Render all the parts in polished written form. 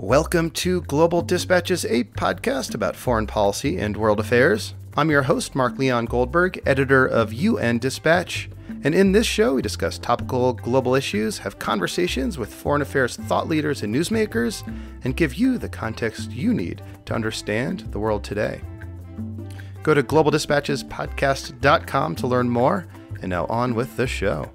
Welcome to Global Dispatches, a podcast about foreign policy and world affairs. I'm your host, Mark Leon Goldberg, editor of UN Dispatch. And in this show, we discuss topical global issues, have conversations with foreign affairs thought leaders and newsmakers, and give you the context you need to understand the world today. Go to globaldispatchespodcast.com to learn more. And now on with the show.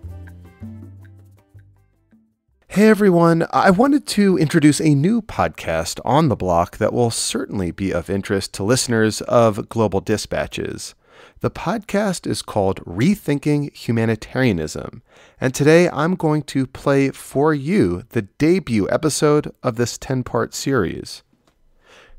Hey everyone, I wanted to introduce a new podcast on the block that will certainly be of interest to listeners of Global Dispatches. The podcast is called Rethinking Humanitarianism, and today I'm going to play for you the debut episode of this 10-part series.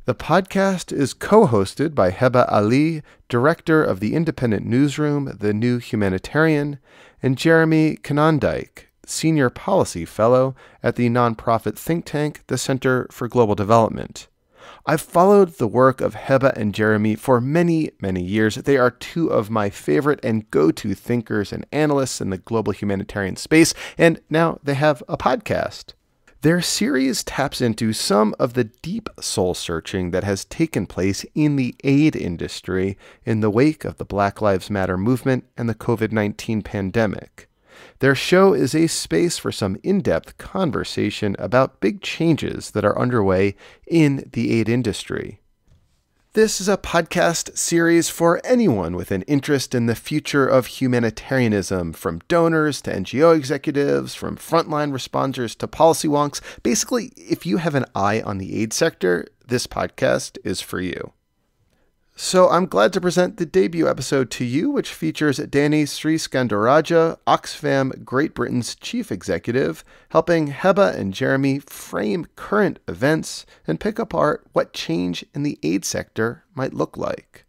The podcast is co-hosted by Heba Aly, director of the independent newsroom, The New Humanitarian, and Jeremy Konyndyk, Senior Policy Fellow at the nonprofit think tank, the Center for Global Development. I've followed the work of Heba and Jeremy for many, many years. They are two of my favorite and go-to thinkers and analysts in the global humanitarian space, and now they have a podcast. Their series taps into some of the deep soul-searching that has taken place in the aid industry in the wake of the Black Lives Matter movement and the COVID-19 pandemic. Their show is a space for some in-depth conversation about big changes that are underway in the aid industry. This is a podcast series for anyone with an interest in the future of humanitarianism, from donors to NGO executives, from frontline responders to policy wonks. Basically, if you have an eye on the aid sector, this podcast is for you. So I'm glad to present the debut episode to you, which features Danny Sriskandarajah, Oxfam Great Britain's chief executive, helping Heba and Jeremy frame current events and pick apart what change in the aid sector might look like.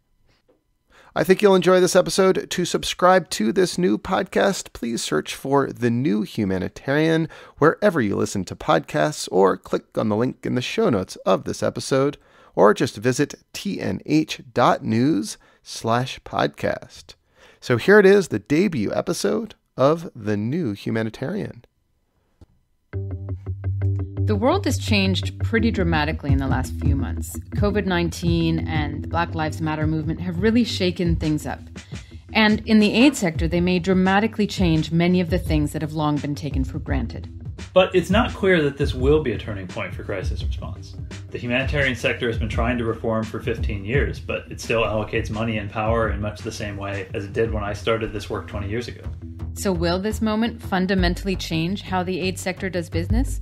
I think you'll enjoy this episode. To subscribe to this new podcast, please search for The New Humanitarian wherever you listen to podcasts, or click on the link in the show notes of this episode, or just visit tnh.news/podcast. So here it is, the debut episode of The New Humanitarian. The world has changed pretty dramatically in the last few months. COVID-19 and the Black Lives Matter movement have really shaken things up. And in the aid sector, they may dramatically change many of the things that have long been taken for granted. But it's not clear that this will be a turning point for crisis response. The humanitarian sector has been trying to reform for 15 years, but it still allocates money and power in much the same way as it did when I started this work 20 years ago. So will this moment fundamentally change how the aid sector does business?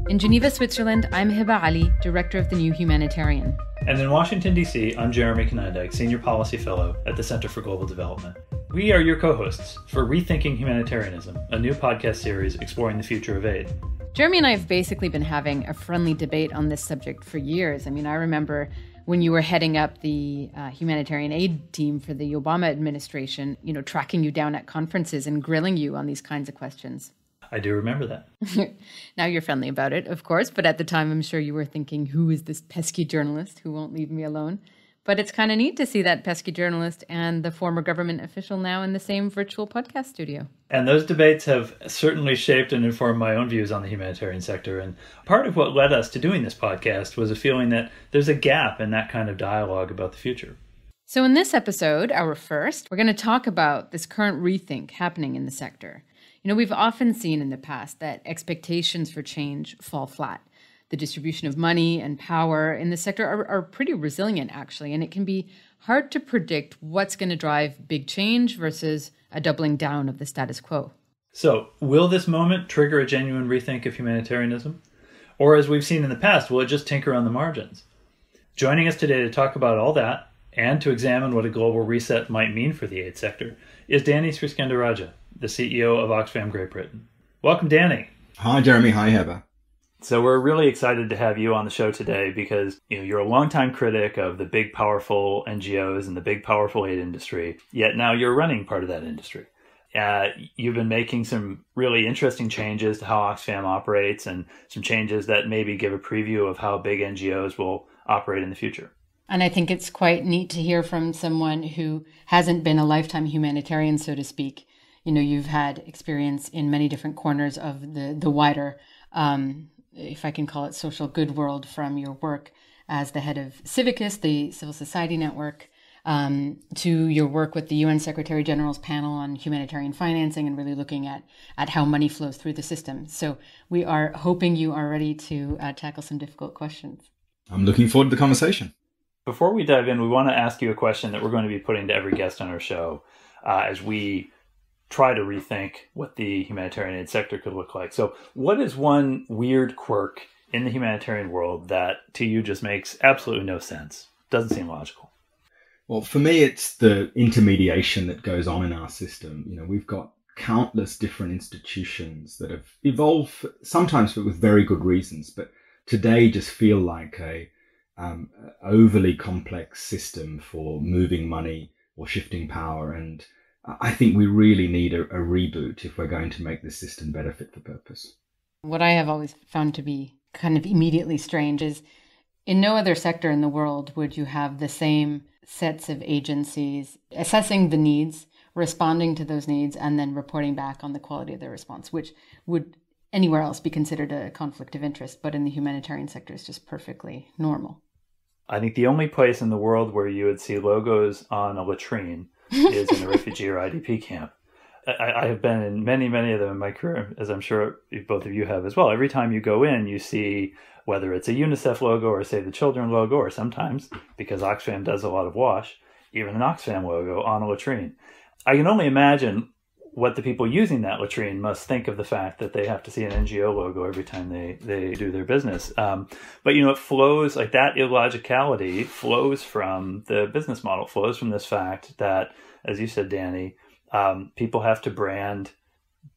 In Geneva, Switzerland, I'm Heba Aly, director of the New Humanitarian. And in Washington, D.C., I'm Jeremy Konyndyk, Senior Policy Fellow at the Center for Global Development. We are your co-hosts for Rethinking Humanitarianism, a new podcast series exploring the future of aid. Jeremy and I have basically been having a friendly debate on this subject for years. I mean, I remember when you were heading up the humanitarian aid team for the Obama administration, tracking you down at conferences and grilling you on these kinds of questions. I do remember that. Now you're friendly about it, of course, but at the time I'm sure you were thinking, who is this pesky journalist who won't leave me alone? But it's kind of neat to see that pesky journalist and the former government official now in the same virtual podcast studio. And those debates have certainly shaped and informed my own views on the humanitarian sector. And part of what led us to doing this podcast was a feeling that there's a gap in that kind of dialogue about the future. So in this episode, our first, we're going to talk about this current rethink happening in the sector. We've often seen in the past that expectations for change fall flat. The distribution of money and power in the sector are pretty resilient, actually, and it can be hard to predict what's going to drive big change versus a doubling down of the status quo. So, will this moment trigger a genuine rethink of humanitarianism? Or, as we've seen in the past, will it just tinker on the margins? Joining us today to talk about all that, and to examine what a global reset might mean for the aid sector, is Danny Sriskandarajah, the CEO of Oxfam Great Britain. Welcome, Danny. Hi, Jeremy. Hi, Heba. So we're really excited to have you on the show today because you're a longtime critic of the big, powerful NGOs and the big, powerful aid industry, yet now you're running part of that industry. You've been making some really interesting changes to how Oxfam operates and some changes that maybe give a preview of how big NGOs will operate in the future. And I think it's quite neat to hear from someone who hasn't been a lifetime humanitarian, so to speak. you've had experience in many different corners of the wider, if I can call it, social good world, from your work as the head of Civicus, the civil society network, to your work with the UN Secretary General's panel on humanitarian financing and really looking at how money flows through the system. So we are hoping you are ready to tackle some difficult questions. I'm looking forward to the conversation. Before we dive in, we want to ask you a question that we're going to be putting to every guest on our show as we try to rethink what the humanitarian aid sector could look like. So what is one weird quirk in the humanitarian world that to you just makes absolutely no sense? Doesn't seem logical. Well, for me, it's the intermediation that goes on in our system. We've got countless different institutions that have evolved, sometimes with very good reasons, but today just feel like a overly complex system for moving money or shifting power. And I think we really need a reboot if we're going to make this system better fit for purpose. What I have always found to be kind of immediately strange is in no other sector in the world would you have the same sets of agencies assessing the needs, responding to those needs, and then reporting back on the quality of their response, which would anywhere else be considered a conflict of interest, but in the humanitarian sector is just perfectly normal. I think the only place in the world where you would see logos on a latrine is in a refugee or IDP camp. I have been in many, many of them in my career, as I'm sure both of you have as well. Every time you go in, you see whether it's a UNICEF logo or Save the Children logo, or sometimes, because Oxfam does a lot of WASH, even an Oxfam logo on a latrine. I can only imagine what the people using that latrine must think of the fact that they have to see an NGO logo every time they do their business. But, it flows, like that illogicality flows from the business model, flows from this fact that, as you said, Danny, people have to brand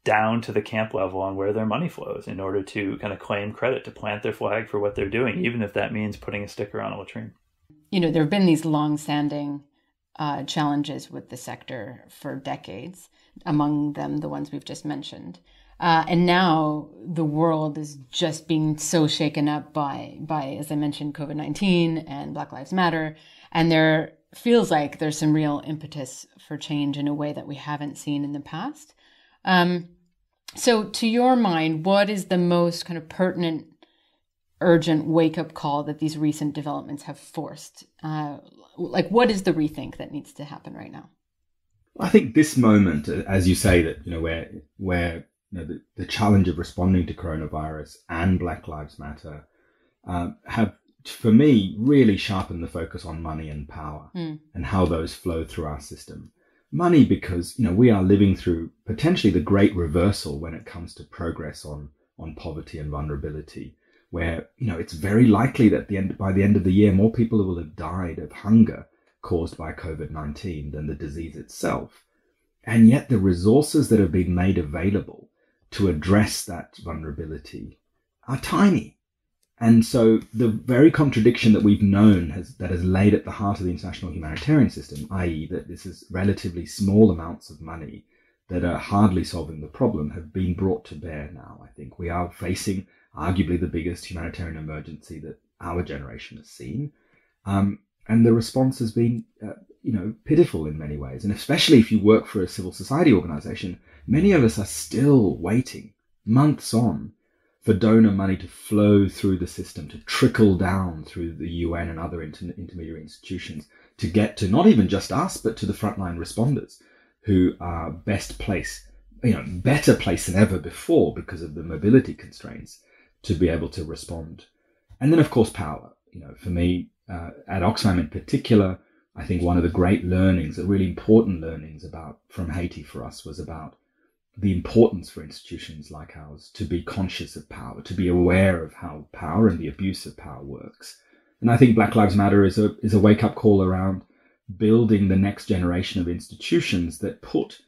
down to the camp level on where their money flows in order to kind of claim credit, to plant their flag for what they're doing, even if that means putting a sticker on a latrine. There have been these long-standing challenges with the sector for decades, among them the ones we've just mentioned. And now the world is just being so shaken up by, as I mentioned, COVID-19 and Black Lives Matter. And there feels like there's some real impetus for change in a way that we haven't seen in the past. So to your mind, what is the most kind of pertinent, urgent wake-up call that these recent developments have forced? What is the rethink that needs to happen right now? I think this moment, as you say, that where the challenge of responding to coronavirus and Black Lives Matter have, for me, really sharpened the focus on money and power and how those flow through our system. Money, because we are living through potentially the great reversal when it comes to progress on poverty and vulnerability, where it's very likely that by the end of the year, more people will have died of hunger caused by COVID-19 than the disease itself. And yet the resources that have been made available to address that vulnerability are tiny. And so the very contradiction that we've known that has laid at the heart of the international humanitarian system, i.e. that this is relatively small amounts of money that are hardly solving the problem, have been brought to bear now. I think we are facing arguably the biggest humanitarian emergency that our generation has seen. And the response has been, pitiful in many ways. And especially if you work for a civil society organization, many of us are still waiting months on for donor money to flow through the system, to trickle down through the UN and other intermediary institutions, to get to not even just us, but to the frontline responders who are better placed than ever before because of the mobility constraints to be able to respond. And then, of course, power. For me, at Oxfam in particular, I think one of the great learnings, the really important learnings from Haiti for us was about the importance for institutions like ours to be conscious of power, to be aware of how power and the abuse of power works. And I think Black Lives Matter is a wake-up call around building the next generation of institutions that put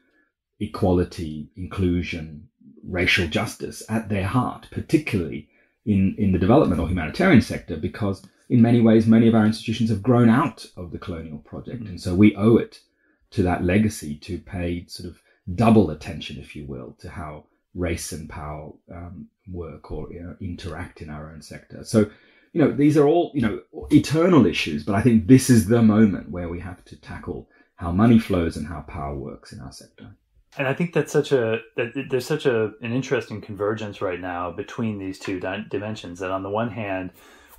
equality, inclusion, racial justice at their heart, particularly in the development or humanitarian sector, because in many ways, many of our institutions have grown out of the colonial project. And so we owe it to that legacy to pay sort of double attention, if you will, to how race and power work or interact in our own sector. So, these are all, eternal issues, but I think this is the moment where we have to tackle how money flows and how power works in our sector. And I think there's such an interesting convergence right now between these two dimensions. That on the one hand,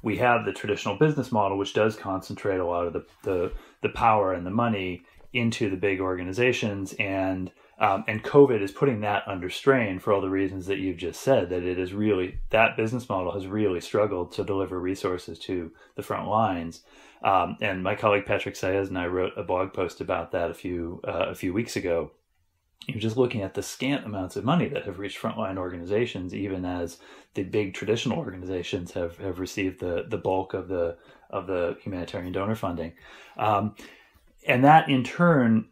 we have the traditional business model, which does concentrate a lot of the power and the money into the big organizations, and COVID is putting that under strain for all the reasons that you've just said. That business model has really struggled to deliver resources to the front lines. And my colleague Patrick Saez and I wrote a blog post about that a few weeks ago. You're just looking at the scant amounts of money that have reached frontline organizations, even as the big traditional organizations have received the bulk of the humanitarian donor funding. And that in turn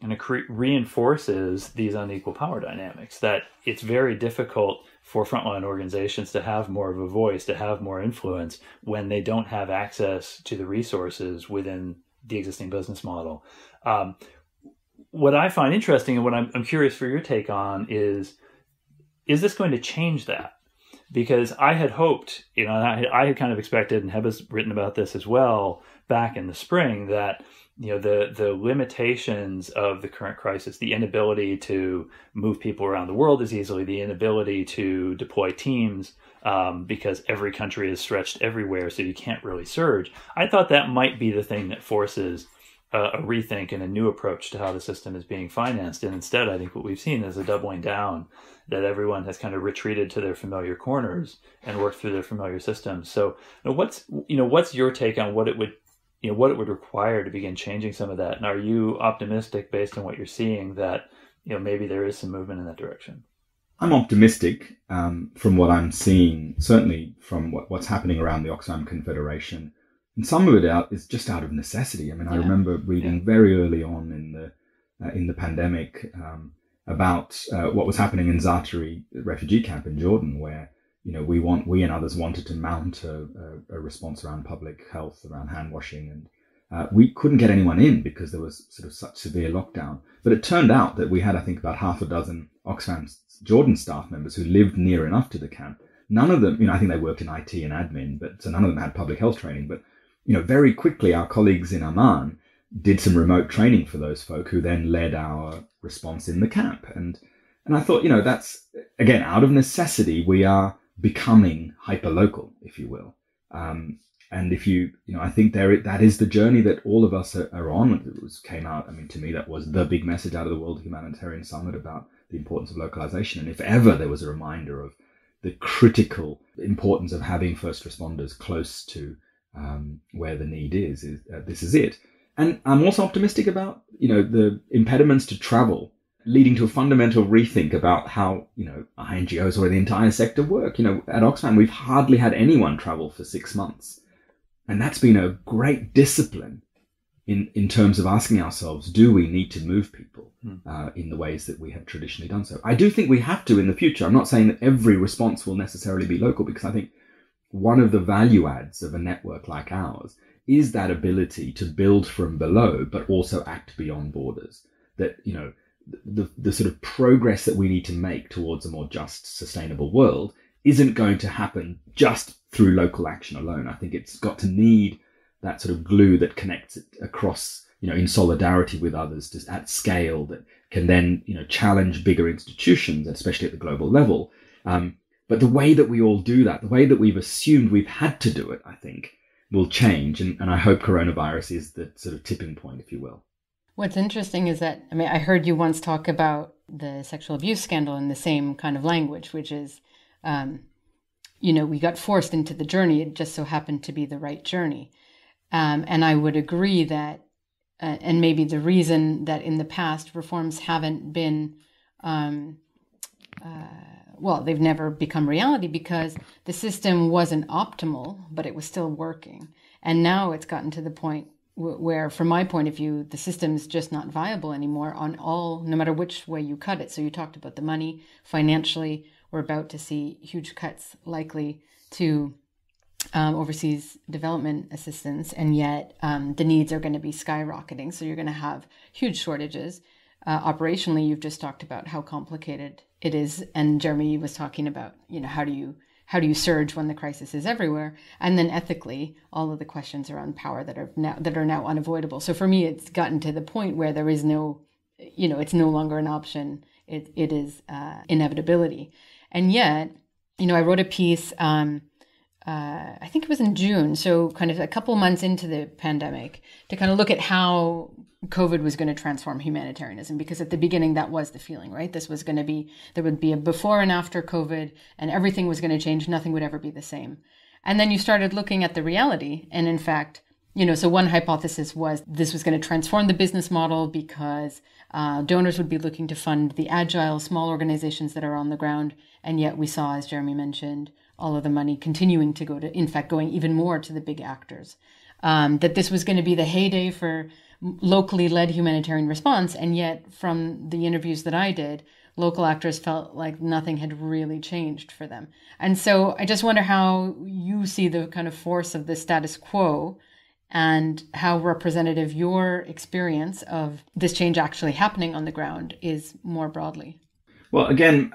reinforces these unequal power dynamics, that it's very difficult for frontline organizations to have more of a voice, to have more influence when they don't have access to the resources within the existing business model. What I find interesting, and what I'm curious for your take on, is this going to change that? Because I had hoped, and I had kind of expected, and Heba's written about this as well back in the spring, that the limitations of the current crisis, the inability to move people around the world as easily, the inability to deploy teams because every country is stretched everywhere, so you can't really surge. I thought that might be the thing that forces a rethink and a new approach to how the system is being financed. And instead, I think what we've seen is a doubling down, that everyone has kind of retreated to their familiar corners and worked through their familiar systems. So what's your take on what it would require to begin changing some of that? And are you optimistic based on what you're seeing that, maybe there is some movement in that direction? I'm optimistic from what I'm seeing, certainly from what's happening around the Oxfam Confederation. And some of it is just out of necessity. I mean, I remember reading very early on in the pandemic about what was happening in Zaatari refugee camp in Jordan, where we and others wanted to mount a response around public health, around hand washing, and we couldn't get anyone in because there was sort of such severe lockdown. But it turned out that we had, I think, about half a dozen Oxfam Jordan staff members who lived near enough to the camp. None of them, I think they worked in IT and admin, but so none of them had public health training. But very quickly, our colleagues in Amman did some remote training for those folk, who then led our response in the camp. And I thought, that's, again, out of necessity, we are becoming hyper-local, if you will. And if I think that is the journey that all of us are on. It came out, to me, that was the big message out of the World Humanitarian Summit about the importance of localization. And if ever there was a reminder of the critical importance of having first responders close to where the need is this is it. And I'm also optimistic about, the impediments to travel leading to a fundamental rethink about how, NGOs or the entire sector work. At Oxfam, we've hardly had anyone travel for 6 months. And that's been a great discipline in terms of asking ourselves, do we need to move people in the ways that we have traditionally done so? I do think we have to in the future. I'm not saying that every response will necessarily be local, because I think one of the value adds of a network like ours is that ability to build from below, but also act beyond borders. That, the sort of progress that we need to make towards a more just, sustainable world isn't going to happen just through local action alone. I think it's got to need that sort of glue that connects it across, in solidarity with others, just at scale, that can then, challenge bigger institutions, especially at the global level. But the way that we all do that, the way that we've assumed we've had to do it, I think, will change. And I hope coronavirus is the sort of tipping point, if you will. What's interesting is that, I heard you once talk about the sexual abuse scandal in the same kind of language, which is, we got forced into the journey. It just so happened to be the right journey. And I would agree that, and maybe the reason that in the past reforms haven't been, they've never become reality because the system wasn't optimal, but it was still working. And now it's gotten to the point where, from my point of view, the system's just not viable anymore no matter which way you cut it. So you talked about the money. Financially, we're about to see huge cuts likely to overseas development assistance, and yet the needs are going to be skyrocketing. So you're going to have huge shortages. Operationally, you've just talked about how complicated it is, and Jeremy was talking about, how do you surge when the crisis is everywhere, and then ethically, all of the questions around power that are now unavoidable. So for me, it's gotten to the point where there is no, it's no longer an option. it is inevitability. And yet, I wrote a piece, I think it was in June, so kind of a couple months into the pandemic, to kind of look at how COVID was going to transform humanitarianism, because at the beginning that was the feeling, right? This was going to be, there would be a before and after COVID, and everything was going to change. Nothing would ever be the same. And then you started looking at the reality. And in fact, so one hypothesis was this was going to transform the business model because donors would be looking to fund the agile, small organizations that are on the ground. And yet we saw, as Jeremy mentioned, all of the money continuing to go to, in fact, going even more to the big actors. That this was going to be the heyday for locally led humanitarian response. And yet from the interviews that I did, local actors felt like nothing had really changed for them. And so I just wonder how you see the kind of force of the status quo and how representative your experience of this change actually happening on the ground is more broadly. Well, again,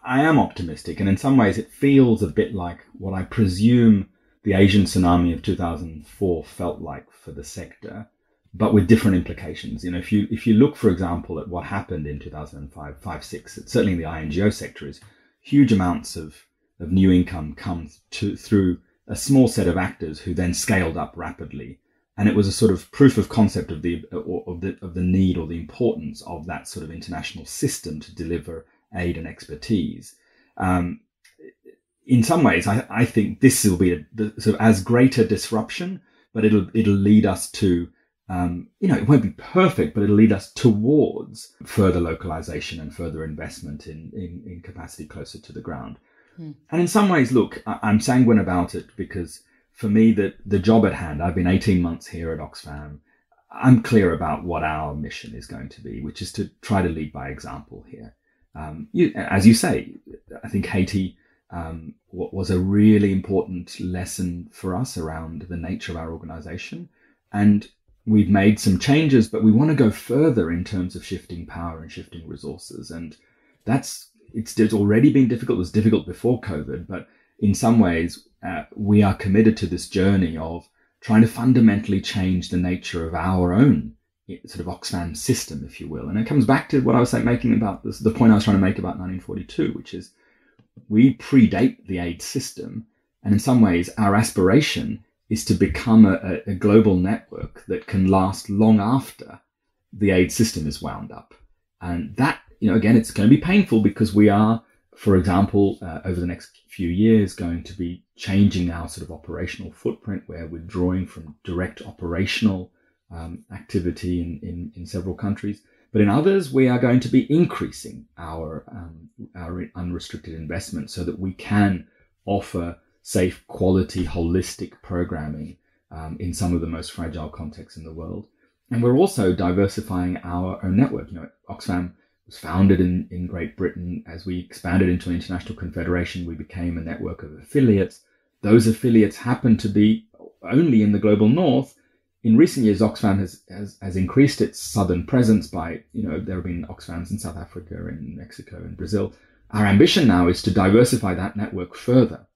I am optimistic, and in some ways it feels a bit like what I presume the Asian tsunami of 2004 felt like for the sector, but with different implications. If you look, for example, at what happened in 2005, 6, certainly in the INGO sector, is huge amounts of new income comes through a small set of actors who then scaled up rapidly. And it was a sort of proof of concept of the need or the importance of that sort of international system to deliver aid and expertise. In some ways, I think this will be sort of as great a disruption, but it'll lead us to, it won't be perfect, but it'll lead us towards further localization and further investment in capacity closer to the ground. And in some ways, look, I'm sanguine about it because for me, the job at hand, I've been 18 months here at Oxfam. I'm clear about what our mission is going to be, which is to try to lead by example here. As you say, I think Haiti was a really important lesson for us around the nature of our organization. And we've made some changes, but we want to go further in terms of shifting power and shifting resources. And it's already been difficult. It was difficult before COVID, but in some ways, we are committed to this journey of trying to fundamentally change the nature of our own sort of Oxfam system, if you will. And it comes back to what I was making about this, the point I was trying to make about 1942, which is we predate the aid system. And in some ways, our aspiration is to become a global network that can last long after the aid system is wound up. And that, again, it's going to be painful because we are, for example, over the next few years, going to be changing our sort of operational footprint. We're withdrawing from direct operational activity in several countries. But in others, we are going to be increasing our unrestricted investment so that we can offer safe, quality, holistic programming in some of the most fragile contexts in the world. And we're also diversifying our own network. Oxfam was founded in Great Britain. As we expanded into an international confederation, we became a network of affiliates. Those affiliates happen to be only in the global north. In recent years, Oxfam has increased its southern presence by, there have been Oxfams in South Africa, in Mexico, and Brazil. Our ambition now is to diversify that network further.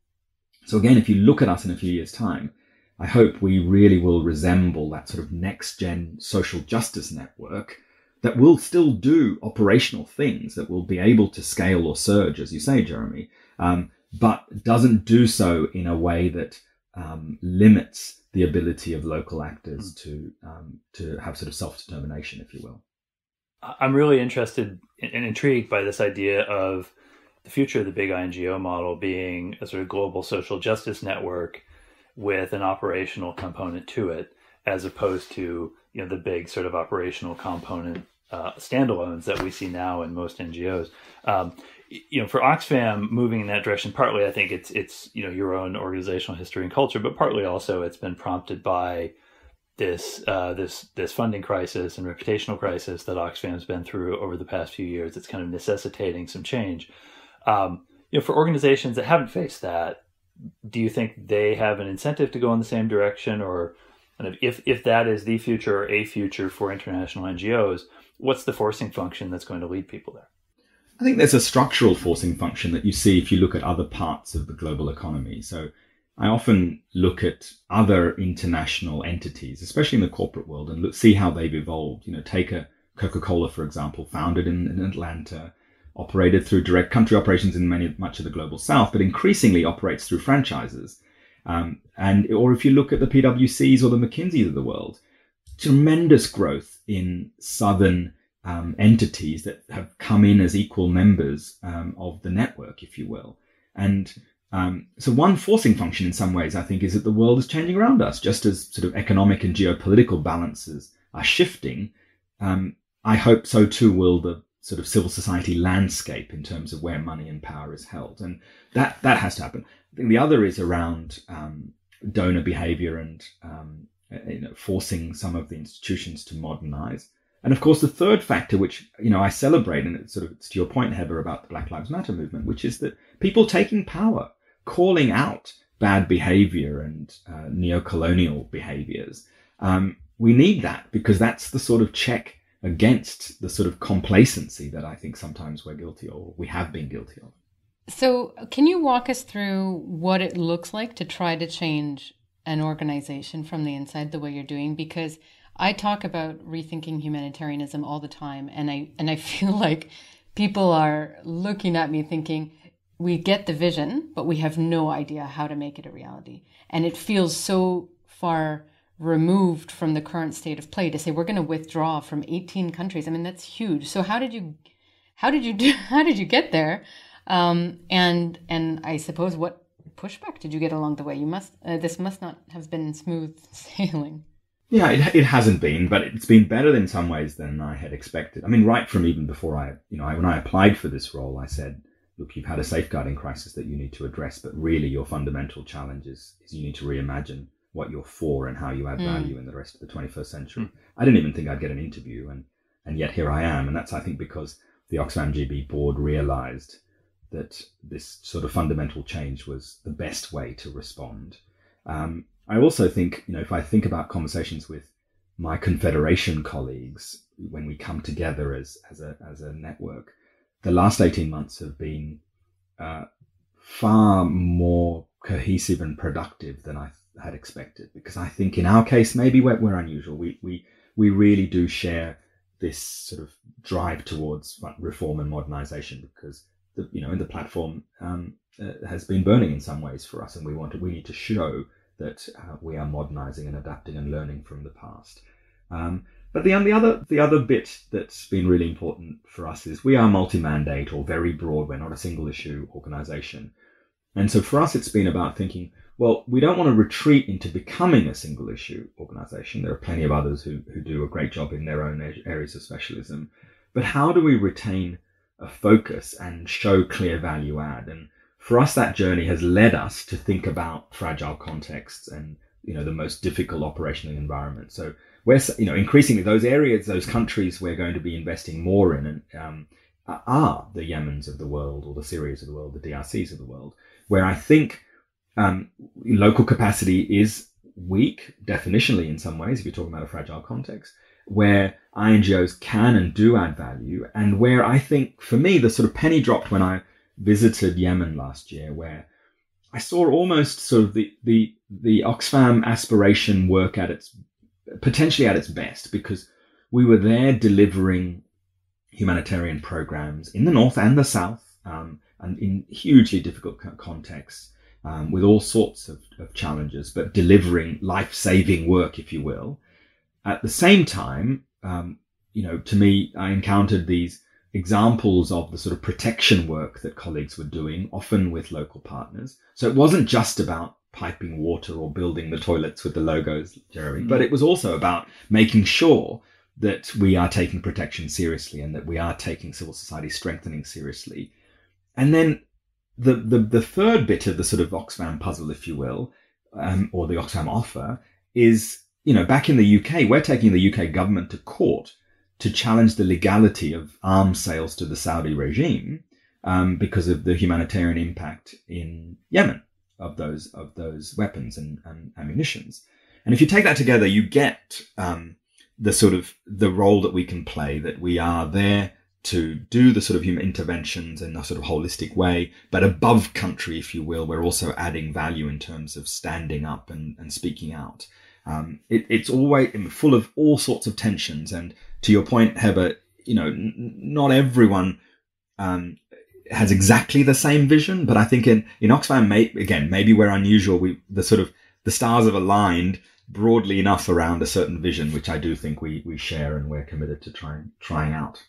So again, if you look at us in a few years' time, I hope we really will resemble that sort of next-gen social justice network that will still do operational things, that will be able to scale or surge, as you say, Jeremy, but doesn't do so in a way that limits the ability of local actors to have sort of self-determination, if you will. I'm really interested and intrigued by this idea of the future of the big INGO model being a sort of global social justice network with an operational component to it, as opposed to the big sort of operational component standalones that we see now in most NGOs. For Oxfam moving in that direction, partly I think it's your own organizational history and culture, but partly also it's been prompted by this funding crisis and reputational crisis that Oxfam's been through over the past few years. It's kind of necessitating some change. For organizations that haven't faced that, do you think they have an incentive to go in the same direction, or kind of if that is the future or a future for international NGOs, what's the forcing function that's going to lead people there? I think there's a structural forcing function that you see if you look at other parts of the global economy. So I often look at other international entities, especially in the corporate world, and see how they've evolved. Take a Coca-Cola, for example, founded in Atlanta, operated through direct country operations in much of the global south, but increasingly operates through franchises. Or if you look at the PwCs or the McKinseys of the world, tremendous growth in southern entities that have come in as equal members of the network, if you will. And so one forcing function in some ways, I think, is that the world is changing around us, just as sort of economic and geopolitical balances are shifting. I hope so too will the sort of civil society landscape in terms of where money and power is held. And that has to happen. I think the other is around donor behavior and forcing some of the institutions to modernize. And of course, the third factor, which, I celebrate, and it's to your point, Heba, about the Black Lives Matter movement, which is that people taking power, calling out bad behavior and neo-colonial behaviors. We need that because that's the sort of check against the sort of complacency that I think sometimes we're guilty of, or we have been guilty of. So can you walk us through what it looks like to try to change an organization from the inside the way you're doing? Because I talk about rethinking humanitarianism all the time, and I feel like people are looking at me thinking, we get the vision, but we have no idea how to make it a reality. And it feels so far removed from the current state of play to say we're going to withdraw from 18 countries. I mean, that's huge. So how did you get there? And I suppose what pushback did you get along the way? This must not have been smooth sailing. Yeah, it hasn't been, but it's been better in some ways than I had expected. I mean, right from even before when I applied for this role, I said, look, you've had a safeguarding crisis that you need to address, but really your fundamental challenge is you need to reimagine what you're for and how you add value in the rest of the 21st century. I didn't even think I'd get an interview, and yet here I am. And that's, I think, because the Oxfam GB board realized that this sort of fundamental change was the best way to respond. I also think, if I think about conversations with my Confederation colleagues, when we come together as a network, the last 18 months have been far more cohesive and productive than I had expected, because I think in our case, maybe we're unusual. We really do share this sort of drive towards reform and modernization, because the platform has been burning in some ways for us, and we need to show that we are modernizing and adapting and learning from the past. But the other bit that's been really important for us is we are multi-mandate, or very broad. We're not a single issue organization. And so for us, it's been about thinking, well, we don't want to retreat into becoming a single issue organization. There are plenty of others who do a great job in their own areas of specialism. But how do we retain a focus and show clear value add? And for us, that journey has led us to think about fragile contexts and, the most difficult operational environments. So we're, increasingly those areas, those countries we're going to be investing more in are the Yemens of the world, or the Syrias of the world, the DRCs of the world, where I think local capacity is weak, definitionally in some ways, if you're talking about a fragile context, where INGOs can and do add value, and where I think, for me, the sort of penny dropped when I visited Yemen last year, where I saw almost sort of the Oxfam aspiration work potentially at its best, because we were there delivering humanitarian programs in the north and the south, and in hugely difficult contexts, with all sorts of challenges, but delivering life-saving work, if you will. At the same time, to me, I encountered these examples of the sort of protection work that colleagues were doing, often with local partners. So it wasn't just about piping water or building the toilets with the logos, Jeremy, but it was also about making sure that we are taking protection seriously and that we are taking civil society strengthening seriously. And then the third bit of the sort of Oxfam puzzle, if you will, or the Oxfam offer is, back in the UK, we're taking the UK government to court to challenge the legality of arms sales to the Saudi regime, because of the humanitarian impact in Yemen of those weapons and ammunitions. And if you take that together, you get the role that we can play, that we are there to do the sort of human interventions in a sort of holistic way, but above country, if you will, we're also adding value in terms of standing up and speaking out. It's always full of all sorts of tensions. And to your point, Heba, not everyone has exactly the same vision, but I think in Oxfam, maybe we're unusual. The stars have aligned broadly enough around a certain vision, which I do think we share and we're committed to trying out.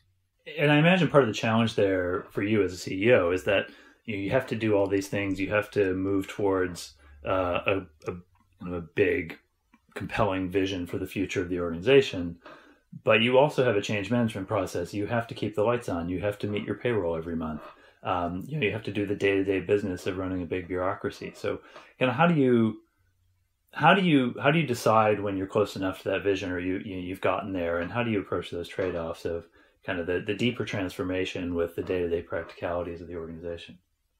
And I imagine part of the challenge there for you as a CEO is that you have to do all these things. You have to move towards a big, compelling vision for the future of the organization. But you also have a change management process. You have to keep the lights on. You have to meet your payroll every month. You have to do the day-to-day business of running a big bureaucracy. So, how do you decide when you're close enough to that vision, or you've gotten there, and how do you approach those trade-offs of kind of the deeper transformation with the day-to-day practicalities of the organization?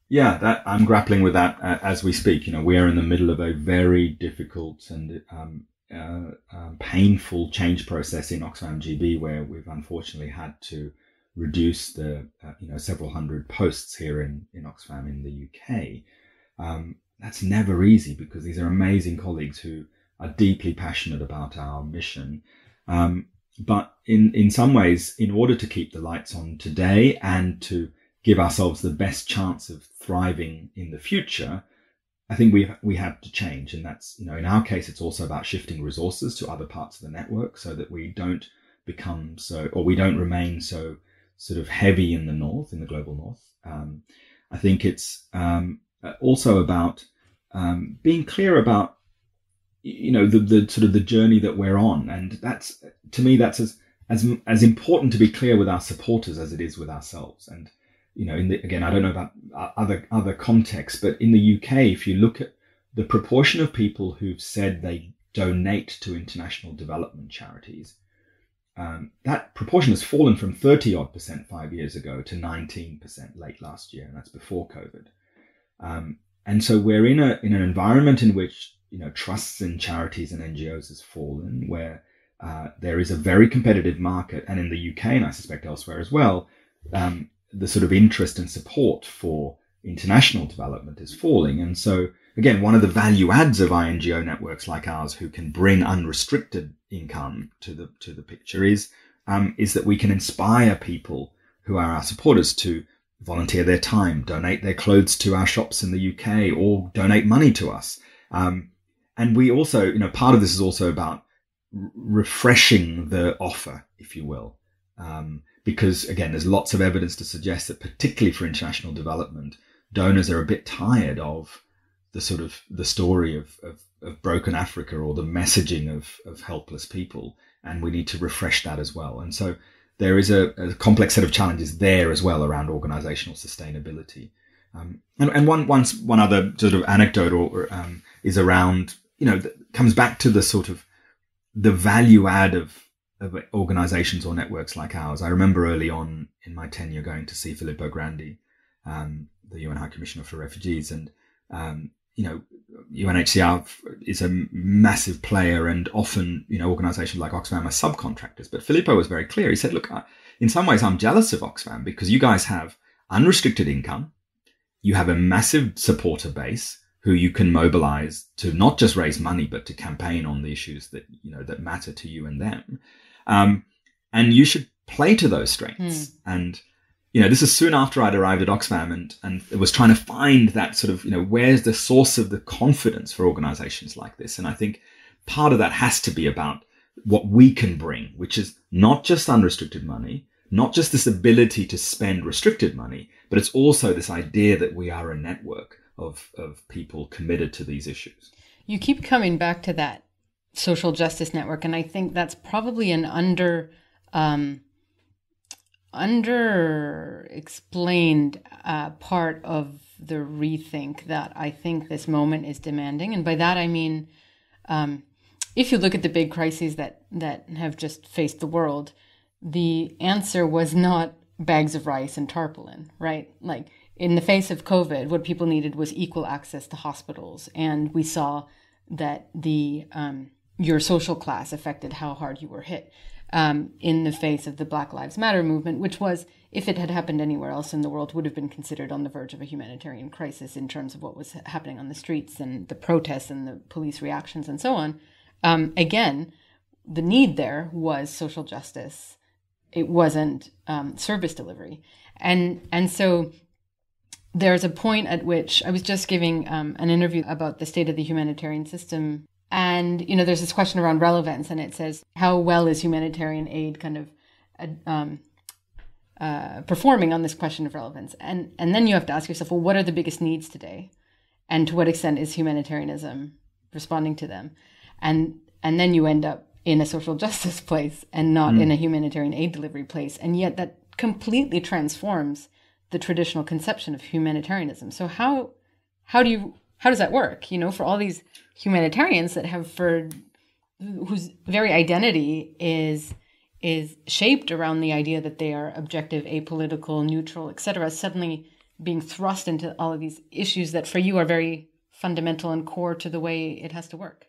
Yeah, I'm grappling with that as we speak. We are in the middle of a very difficult and painful change process in Oxfam GB, where we've unfortunately had to reduce the several hundred posts here in Oxfam in the UK. That's never easy because these are amazing colleagues who are deeply passionate about our mission. But in some ways, in order to keep the lights on today and to give ourselves the best chance of thriving in the future, I think we have to change. And that's, in our case, it's also about shifting resources to other parts of the network so that we don't remain so sort of heavy in the north, in the global north. I think it's also about being clear about the sort of the journey that we're on, and that's, to me, that's as important to be clear with our supporters as it is with ourselves. And again, I don't know about other contexts, but in the UK, if you look at the proportion of people who've said they donate to international development charities, that proportion has fallen from 30-odd% 5 years ago to 19% late last year, and that's before COVID. And so we're in an environment in which trusts in charities and NGOs has fallen, where there is a very competitive market, and in the UK, and I suspect elsewhere as well, the sort of interest and support for international development is falling. And so, again, one of the value adds of INGO networks like ours, who can bring unrestricted income to the picture, is that we can inspire people who are our supporters to volunteer their time, donate their clothes to our shops in the UK, or donate money to us. And we also, part of this is also about refreshing the offer, if you will. Because, again, there's lots of evidence to suggest that, particularly for international development, donors are a bit tired of the story of broken Africa, or the messaging of helpless people, and we need to refresh that as well. And so there is a complex set of challenges there as well around organizational sustainability. And one other sort of anecdote is around, comes back to the sort of the value add of organizations or networks like ours. I remember early on in my tenure going to see Filippo Grandi, the UN High Commissioner for Refugees, and UNHCR is a massive player, and often organizations like Oxfam are subcontractors. But Filippo was very clear. He said, "Look, in some ways, I'm jealous of Oxfam because you guys have unrestricted income, you have a massive supporter base who you can mobilize to not just raise money, but to campaign on the issues that that matter to you and them." And you should play to those strengths. And, this is soon after I'd arrived at Oxfam and it was trying to find that sort of, where's the source of the confidence for organizations like this? And I think part of that has to be about what we can bring, which is not just unrestricted money, not just this ability to spend restricted money, but it's also this idea that we are a network of people committed to these issues. You keep coming back to that social justice network, and I think that's probably an under-explained part of the rethink that I think this moment is demanding. And by that I mean, if you look at the big crises that have just faced the world, the answer was not bags of rice and tarpaulin, right? Like, in the face of COVID, what people needed was equal access to hospitals. And we saw that your social class affected how hard you were hit in the face of the Black Lives Matter movement, which was, if it had happened anywhere else in the world, would have been considered on the verge of a humanitarian crisis in terms of what was happening on the streets and the protests and the police reactions and so on. Again, the need there was social justice. It wasn't service delivery. And so there's a point at which I was just giving an interview about the state of the humanitarian system. And, there's this question around relevance, and it says, how well is humanitarian aid kind of performing on this question of relevance? And then you have to ask yourself, well, what are the biggest needs today? And to what extent is humanitarianism responding to them? And then you end up in a social justice place and not in a humanitarian aid delivery place. And yet that completely transforms the traditional conception of humanitarianism. So how does that work? For all these humanitarians that whose very identity is shaped around the idea that they are objective, apolitical, neutral, etc., suddenly being thrust into all of these issues that for you are very fundamental and core to the way it has to work.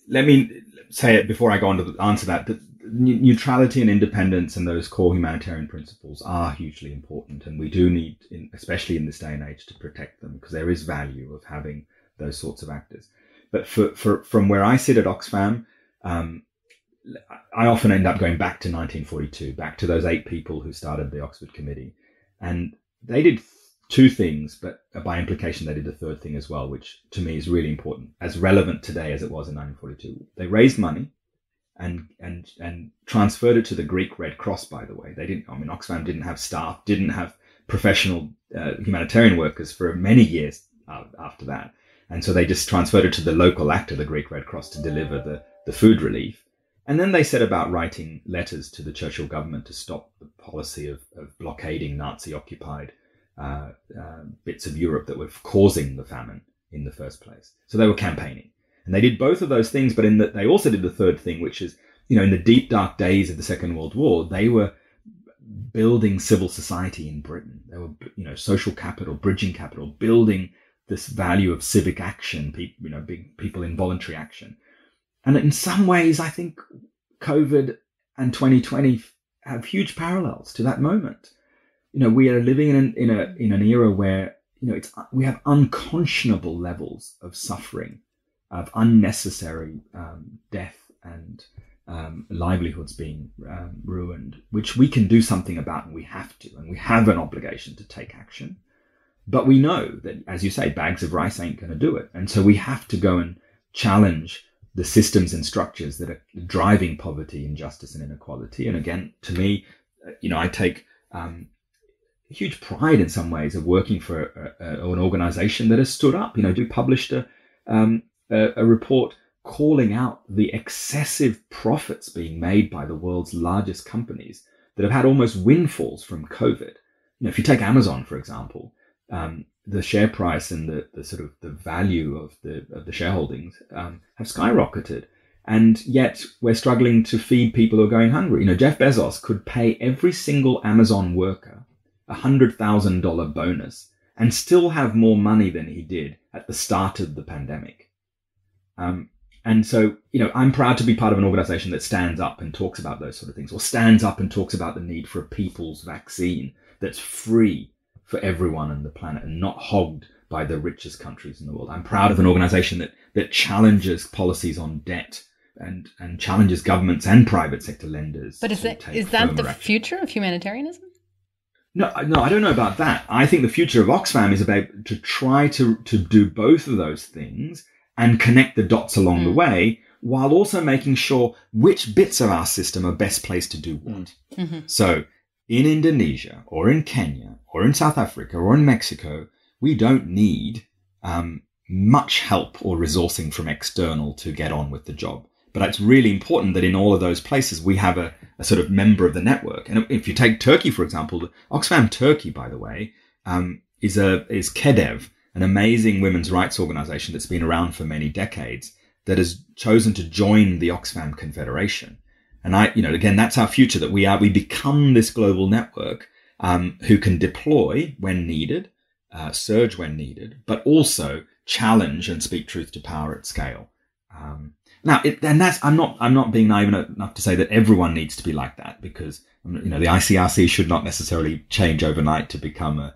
Let me say it before I go on to answer that neutrality and independence and those core humanitarian principles are hugely important, and we do need, especially in this day and age, to protect them, because there is value of having those sorts of actors. But from where I sit at Oxfam, I often end up going back to 1942, back to those 8 people who started the Oxford Committee. And they did 2 things, but by implication, they did a 3rd thing as well, which to me is really important, as relevant today as it was in 1942. They raised money and transferred it to the Greek Red Cross, by the way. Oxfam didn't have staff, didn't have professional humanitarian workers for many years after that. And so they just transferred it to the local actor, the Greek Red Cross, to deliver the food relief. And then they set about writing letters to the Churchill government to stop the policy of blockading Nazi-occupied bits of Europe that were causing the famine in the first place. So they were campaigning. And they did both of those things, but they also did the 3rd thing, which is, in the deep, dark days of the Second World War, they were building civil society in Britain. They were, social capital, bridging capital, building this value of civic action, people in voluntary action. And in some ways, I think COVID and 2020 have huge parallels to that moment. We are living in an era where, we have unconscionable levels of suffering, of unnecessary death and livelihoods being ruined, which we can do something about, and we have to, and we have an obligation to take action. But we know that, as you say, bags of rice ain't going to do it. And so we have to go and challenge the systems and structures that are driving poverty, injustice, and inequality. And again, to me, I take huge pride in some ways of working for an organization that has stood up. We published a report calling out the excessive profits being made by the world's largest companies that have had almost windfalls from COVID. If you take Amazon, for example, the share price and the sort of the value of the shareholdings have skyrocketed, and yet we're struggling to feed people who are going hungry. Jeff Bezos could pay every single Amazon worker $100,000 bonus and still have more money than he did at the start of the pandemic. And so, I'm proud to be part of an organization that stands up and talks about those sort of things, or stands up and talks about the need for a people's vaccine that's free for everyone on the planet and not hogged by the richest countries in the world. I'm proud of an organization that challenges policies on debt and challenges governments and private sector lenders. But is that the future of humanitarianism? No, I don't know about that. I think the future of Oxfam is about to try to do both of those things and connect the dots along the way, while also making sure which bits of our system are best placed to do what. Mm-hmm. So in Indonesia or in Kenya or in South Africa or in Mexico, we don't need much help or resourcing from external to get on with the job. But it's really important that in all of those places, we have a sort of member of the network. And if you take Turkey, for example, Oxfam Turkey, by the way, is KEDEV, an amazing women's rights organization that's been around for many decades, that has chosen to join the Oxfam Confederation. And again, that's our future, that we become this global network who can deploy when needed, surge when needed, but also challenge and speak truth to power at scale. I'm not being naive enough to say that everyone needs to be like that, because the ICRC should not necessarily change overnight to become a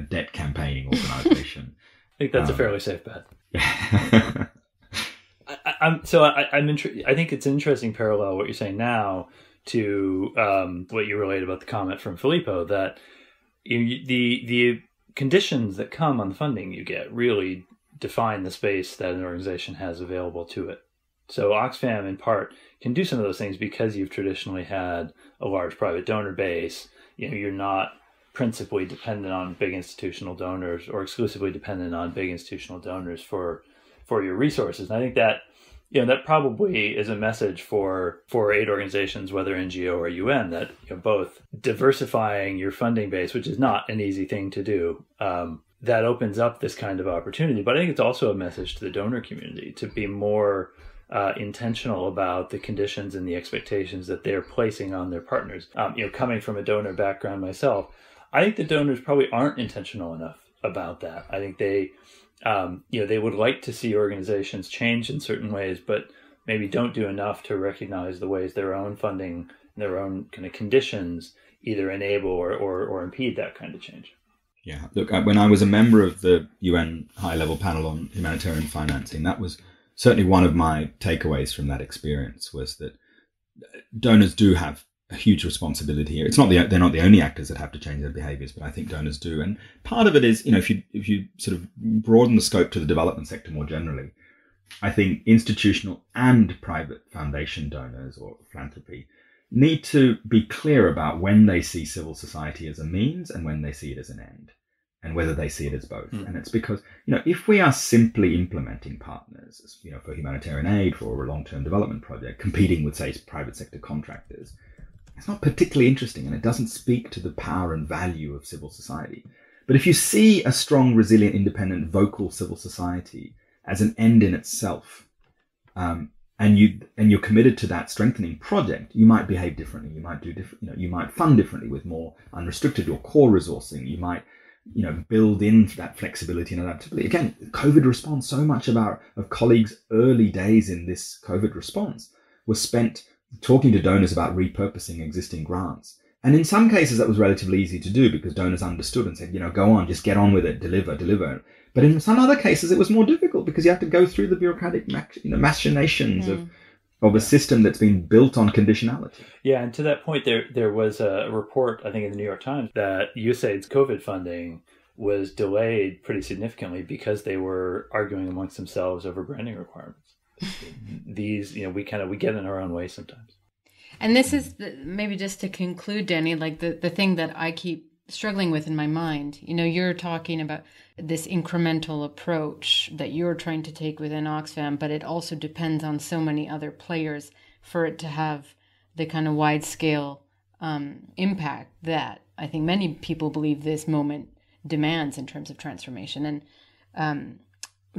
debt campaigning organization. I think that's a fairly safe bet. I think it's an interesting parallel what you're saying now to what you relate about the comment from Filippo, that the conditions that come on the funding you get really define the space that an organization has available to it. So Oxfam, in part, can do some of those things because you've traditionally had a large private donor base. You're not principally dependent on big institutional donors or exclusively dependent on big institutional donors for your resources. And I think that that probably is a message for aid organizations, whether NGO or UN, that both diversifying your funding base, which is not an easy thing to do, that opens up this kind of opportunity. But I think it's also a message to the donor community to be more intentional about the conditions and the expectations that they're placing on their partners. Coming from a donor background myself, I think the donors probably aren't intentional enough about that. I think they would like to see organizations change in certain ways, but maybe don't do enough to recognize the ways their own funding, their own kind of conditions either enable or impede that kind of change. Yeah, look, when I was a member of the UN high-level panel on humanitarian financing, that was certainly one of my takeaways from that experience, was that donors do have a huge responsibility here. They're not the only actors that have to change their behaviors, but I think donors do. And part of it is, if you sort of broaden the scope to the development sector more generally, I think institutional and private foundation donors or philanthropy need to be clear about when they see civil society as a means and when they see it as an end, and whether they see it as both. And it's because, if we are simply implementing partners, for humanitarian aid, for a long-term development project, competing with, say, private sector contractors, it's not particularly interesting, and it doesn't speak to the power and value of civil society. But if you see a strong, resilient, independent, vocal civil society as an end in itself, and you're committed to that strengthening project, you might behave differently. You might do different. You might fund differently with more unrestricted or core resourcing. You might build in that flexibility and adaptability. Again, COVID response. So much of colleagues' early days in this COVID response was spent talking to donors about repurposing existing grants. And in some cases, that was relatively easy to do because donors understood and said, go on, just get on with it, deliver. But in some other cases, it was more difficult because you have to go through the bureaucratic machinations of a system that's been built on conditionality. Yeah, and to that point, there was a report, I think in the New York Times, that USAID's COVID funding was delayed pretty significantly because they were arguing amongst themselves over branding requirements. These, we get in our own way sometimes. And this is maybe just to conclude, Danny, like the thing that I keep struggling with in my mind. You're talking about this incremental approach that you're trying to take within Oxfam, but it also depends on so many other players for it to have the kind of wide scale impact that I think many people believe this moment demands in terms of transformation. And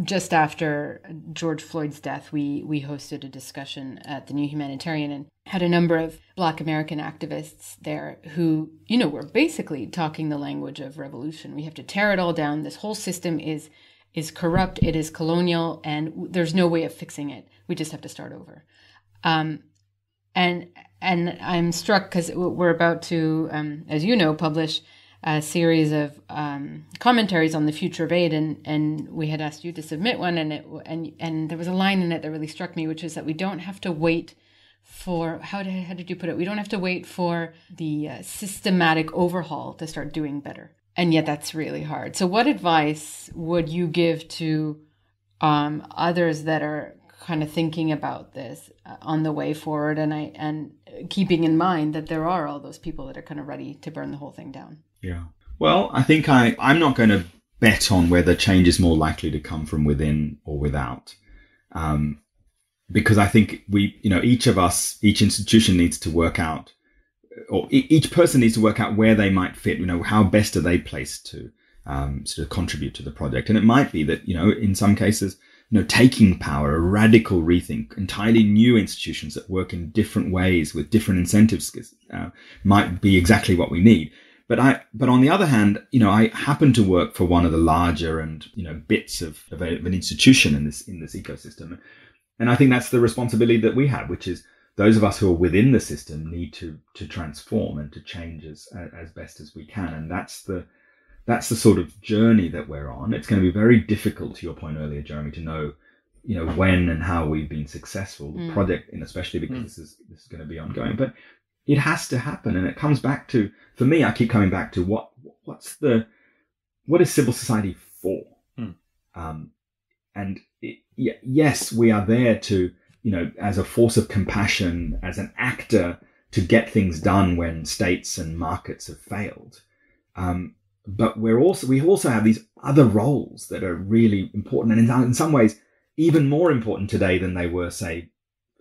just after George Floyd's death, we hosted a discussion at the New Humanitarian and had a number of Black American activists there who, were basically talking the language of revolution. We have to tear it all down. This whole system is corrupt. It is colonial, and there's no way of fixing it. We just have to start over. And I'm struck because we're about to, as you know, publish a series of commentaries on the future of aid, and we had asked you to submit one, and there was a line in it that really struck me, which is that we don't have to wait for how did you put it? We don't have to wait for the systematic overhaul to start doing better, and yet that's really hard. So, what advice would you give to others that are kind of thinking about this on the way forward, and keeping in mind that there are all those people that are kind of ready to burn the whole thing down? Yeah. Well, I think I'm not going to bet on whether change is more likely to come from within or without. Because I think each of us, each institution needs to work out, or each person needs to work out where they might fit, how best are they placed to sort of contribute to the project. And it might be that, in some cases, taking power, a radical rethink, entirely new institutions that work in different ways with different incentives might be exactly what we need. But on the other hand, I happen to work for one of the larger and, bits of an institution in this ecosystem. And I think that's the responsibility that we have, which is those of us who are within the system need to transform and to change as best as we can. And that's the sort of journey that we're on. It's going to be very difficult, to your point earlier, Jeremy, to know, when and how we've been successful. The project, and especially because this is going to be ongoing, but it has to happen. And it comes back to, for me, I keep coming back to what is civil society for? Yes, we are there to, as a force of compassion, as an actor to get things done when states and markets have failed. But we also have these other roles that are really important, and in some ways even more important today than they were, say,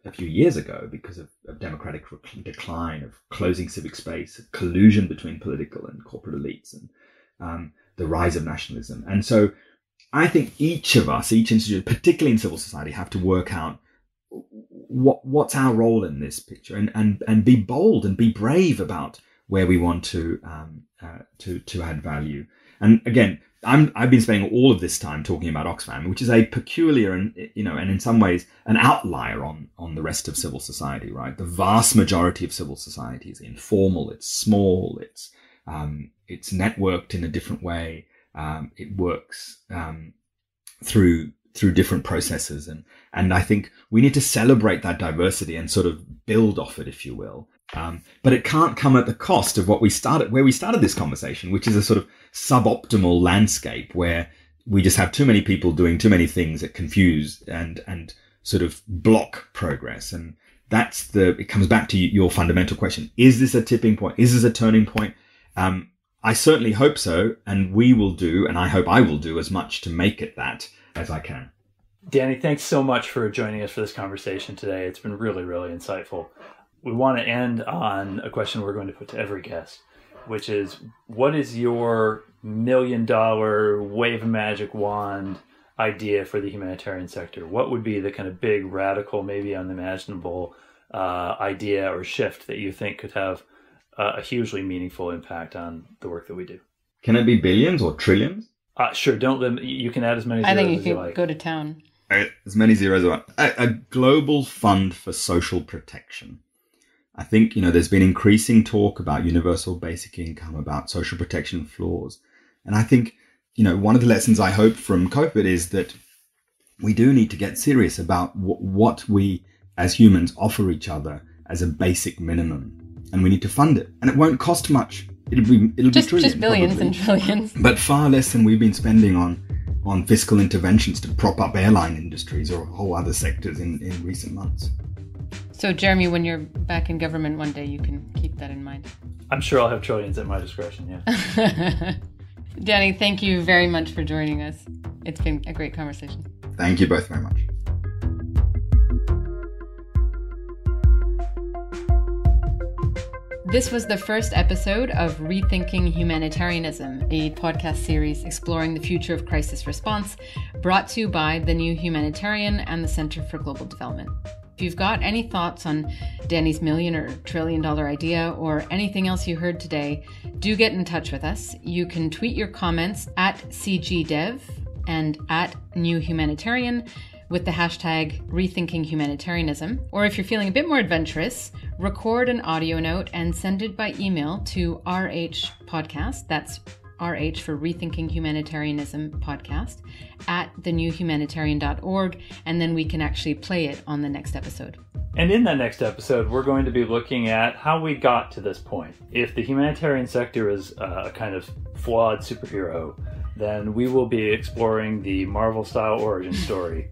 a few years ago, because of democratic decline, of closing civic space, of collusion between political and corporate elites, and the rise of nationalism. And so I think each of us, each institute, particularly in civil society, have to work out what's our role in this picture, and be bold and be brave about where we want to add value. And again, I've been spending all of this time talking about Oxfam, which is a peculiar and in some ways an outlier on the rest of civil society, right? The vast majority of civil society is informal, it's small, it's networked in a different way. It works through different processes, and I think we need to celebrate that diversity and sort of build off it, if you will. But it can't come at the cost of where we started this conversation, which is a sort of suboptimal landscape where we just have too many people doing too many things that confuse and sort of block progress. And it comes back to your fundamental question. Is this a tipping point? Is this a turning point? I certainly hope so. And we will do, and I hope I will do as much to make it that as I can. Danny, thanks so much for joining us for this conversation today. It's been really, really insightful. We want to end on a question we're going to put to every guest, which is, what is your $1 million wave of magic wand idea for the humanitarian sector? What would be the kind of big, radical, maybe unimaginable idea or shift that you think could have a hugely meaningful impact on the work that we do? Can it be billions or trillions? Sure. Don't limit. You can add as many zeros as you like. I think you can go to town. As many zeros as I want. A global fund for social protection. I think, there's been increasing talk about universal basic income, about social protection floors. And I think, one of the lessons I hope from COVID is that we do need to get serious about what we as humans offer each other as a basic minimum. And we need to fund it. And it won't cost much. It'll be trillions. Just billions probably. And trillions. But far less than we've been spending on fiscal interventions to prop up airline industries or whole other sectors in recent months. So, Jeremy, when you're back in government one day, you can keep that in mind. I'm sure I'll have trillions at my discretion, yeah. Danny, thank you very much for joining us. It's been a great conversation. Thank you both very much. This was the first episode of Rethinking Humanitarianism, a podcast series exploring the future of crisis response, brought to you by the New Humanitarian and the Center for Global Development. If you've got any thoughts on Danny's $1 million or $1 trillion idea or anything else you heard today, do get in touch with us. You can tweet your comments at CGDev and at New Humanitarian with the hashtag Rethinking Humanitarianism. Or if you're feeling a bit more adventurous, record an audio note and send it by email to RH Podcast. That's RH for Rethinking Humanitarianism Podcast at thenewhumanitarian.org, and then we can actually play it on the next episode. And in that next episode, we're going to be looking at how we got to this point. If the humanitarian sector is a kind of flawed superhero, then we will be exploring the Marvel-style origin story.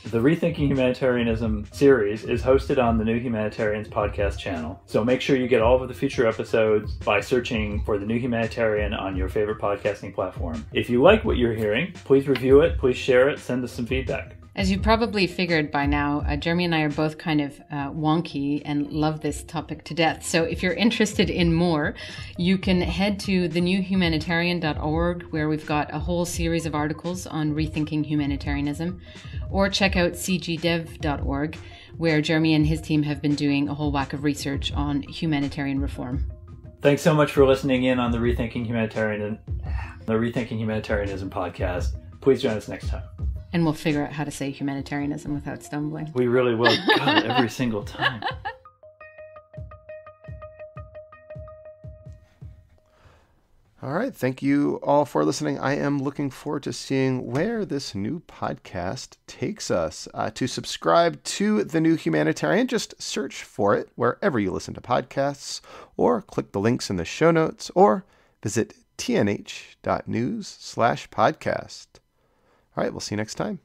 The Rethinking Humanitarianism series is hosted on the New Humanitarians podcast channel, so make sure you get all of the future episodes by searching for the New Humanitarian on your favorite podcasting platform. If you like what you're hearing, please review it, please share it, send us some feedback. As you probably figured by now, Jeremy and I are both kind of wonky and love this topic to death. So if you're interested in more, you can head to thenewhumanitarian.org, where we've got a whole series of articles on rethinking humanitarianism, or check out cgdev.org, where Jeremy and his team have been doing a whole whack of research on humanitarian reform. Thanks so much for listening in on the Rethinking Humanitarianism podcast. Please join us next time. And we'll figure out how to say humanitarianism without stumbling. We really will. God, every single time. All right. Thank you all for listening. I am looking forward to seeing where this new podcast takes us. To subscribe to The New Humanitarian, just search for it wherever you listen to podcasts, or click the links in the show notes, or visit tnh.news/podcast. All right, we'll see you next time.